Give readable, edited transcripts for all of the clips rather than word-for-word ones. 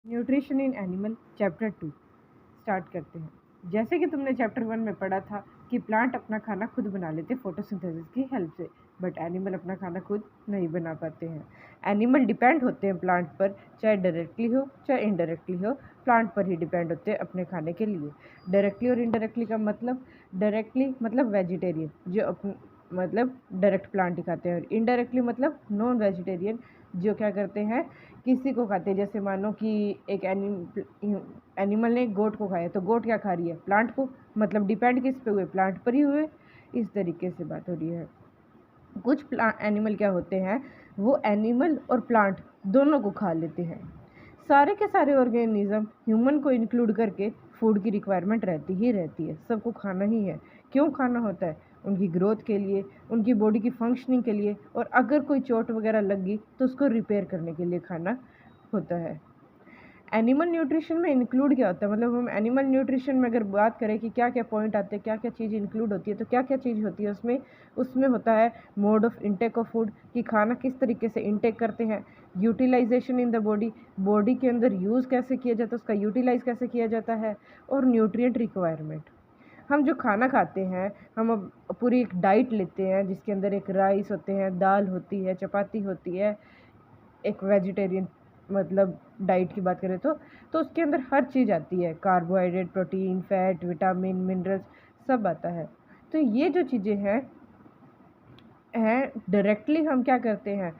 Nutrition in animal chapter 2 start करते हैं। जैसे कि तुमने चैप्टर 1 में पढ़ा था कि प्लांट अपना खाना खुद बना लेते फोटोसिंथेसिस की हेल्प से, बट एनिमल अपना खाना खुद नहीं बना पाते हैं। एनिमल डिपेंड होते हैं प्लांट पर, चाहे डायरेक्टली हो चाहे इनडायरेक्टली हो, प्लांट पर ही डिपेंड होते हैं अपने खाने के लिए। डायरेक्टली और इनडायरेक्टली का मतलब, डायरेक्टली मतलब वेजिटेरियन जो मतलब डायरेक्ट प्लांट ही खाते हैं, और इनडायरेक्टली मतलब नॉन वेजिटेरियन जो क्या करते हैं, किसी को खाते हैं। जैसे मानो कि एक एनिमल ने गोट को खाया, तो गोट क्या खा रही है, प्लांट को, मतलब डिपेंड किस पे हुए, प्लांट पर ही हुए। इस तरीके से बात हो रही है। कुछ एनिमल क्या होते हैं, वो एनिमल और प्लांट दोनों को खा लेते हैं। सारे के सारे ऑर्गेनिज्म ह्यूमन को इंक्लूड करके फूड की रिक्वायरमेंट रहती ही रहती है, सबको खाना ही है। क्यों खाना होता है? उनकी ग्रोथ के लिए, उनकी बॉडी की फंक्शनिंग के लिए, और अगर कोई चोट वगैरह लग गई तो उसको रिपेयर करने के लिए खाना होता है। एनिमल न्यूट्रिशन में इंक्लूड क्या होता है, मतलब हम एनिमल न्यूट्रिशन में अगर बात करें कि क्या क्या पॉइंट आते हैं, क्या क्या चीज़ इंक्लूड होती है, तो क्या क्या चीज़ होती है उसमें होता है mode of intake of food, कि खाना किस तरीके से इंटेक करते हैं। यूटिलाइजेशन इन द बॉडी के अंदर यूज़ कैसे किया जाता है, उसका यूटिलाइज कैसे किया जाता है। और न्यूट्रिएंट रिक्वायरमेंट, हम जो खाना खाते हैं, हम अब पूरी एक डाइट लेते हैं जिसके अंदर एक राइस होते हैं, दाल होती है, चपाती होती है। एक वेजिटेरियन मतलब डाइट की बात करें तो उसके अंदर हर चीज़ आती है, carbohydrate, protein, fat, vitamin, minerals, सब आता है। तो ये जो चीज़ें हैं डायरेक्टली हम क्या करते हैं,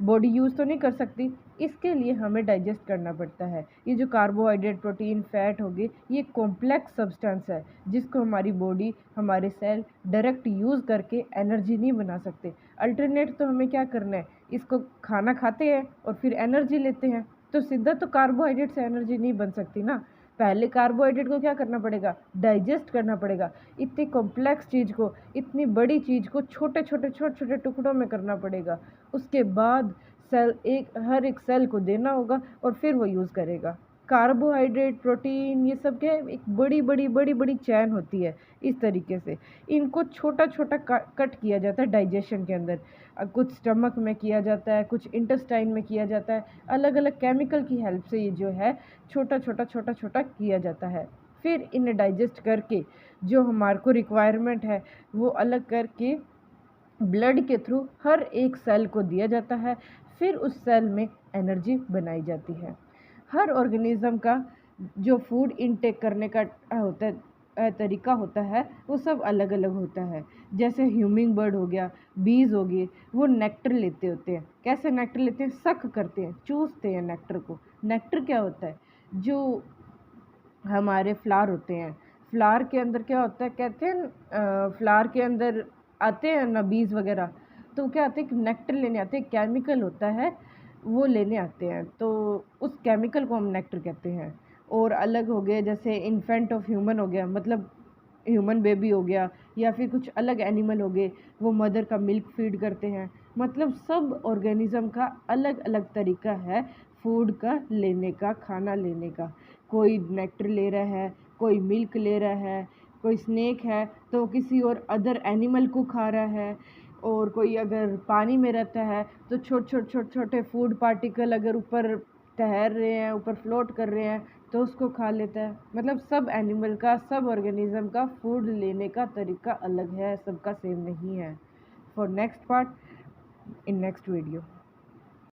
बॉडी यूज़ तो नहीं कर सकती, इसके लिए हमें डाइजेस्ट करना पड़ता है। ये जो कार्बोहाइड्रेट, प्रोटीन, फैट हो गए, ये कॉम्प्लेक्स सब्सटेंस है जिसको हमारी बॉडी, हमारे सेल डायरेक्ट यूज़ करके एनर्जी नहीं बना सकते। अल्टरनेट तो हमें क्या करना है, इसको खाना खाते हैं और फिर एनर्जी लेते हैं, तो सीधा तो कार्बोहाइड्रेट से एनर्जी नहीं बन सकती ना। पहले कार्बोहाइड्रेट को क्या करना पड़ेगा, डाइजेस्ट करना पड़ेगा। इतनी कॉम्प्लेक्स चीज़ को, इतनी बड़ी चीज़ को छोटे छोटे टुकड़ों में करना पड़ेगा। उसके बाद हर एक सेल को देना होगा और फिर वो यूज़ करेगा। कार्बोहाइड्रेट, प्रोटीन, ये सब क्या है, एक बड़ी चैन होती है। इस तरीके से इनको छोटा छोटा कट किया जाता है डाइजेशन के अंदर। कुछ स्टमक में किया जाता है, कुछ इंटेस्टाइन में किया जाता है। अलग अलग केमिकल की हेल्प से ये जो है छोटा छोटा किया जाता है। फिर इन्हें डाइजेस्ट करके जो हमारे को रिक्वायरमेंट है वो अलग करके ब्लड के थ्रू हर एक सेल को दिया जाता है। फिर उस सेल में एनर्जी बनाई जाती है। हर ऑर्गेनिज्म का जो फूड इनटेक करने का होता है, तरीका होता है, वो सब अलग अलग होता है। जैसे ह्यूमिंग बर्ड हो गया, बीज हो गए, वो नेक्टर लेते होते हैं। कैसे नेक्टर लेते हैं, सक करते हैं, चूसते हैं नेक्टर को। नेक्टर क्या होता है, जो हमारे फ्लावर होते हैं, फ्लावर के अंदर क्या होता है, कहते हैं फ्लावर के अंदर आते हैं ना बीज वगैरह, तो क्या आते हैं कि नेक्टर लेने आते हैं, केमिकल होता है वो लेने आते हैं, तो उस केमिकल को हम नेक्टर कहते हैं। और अलग हो गए, जैसे इन्फेंट ऑफ ह्यूमन हो गया, मतलब ह्यूमन बेबी हो गया, या फिर कुछ अलग एनिमल हो गए, वो मदर का मिल्क फीड करते हैं। मतलब सब ऑर्गेनिज्म का अलग अलग तरीका है फूड का लेने का, खाना लेने का। कोई नेक्टर ले रहा है, कोई मिल्क ले रहा है, कोई स्नेक है तो किसी और अदर एनिमल को खा रहा है, और कोई अगर पानी में रहता है तो छोटे फूड पार्टिकल अगर ऊपर तैर रहे हैं, ऊपर फ्लोट कर रहे हैं, तो उसको खा लेता है। मतलब सब एनिमल का, सब ऑर्गेनिज्म का फूड लेने का तरीका अलग है, सबका सेम नहीं है। For next part in next video.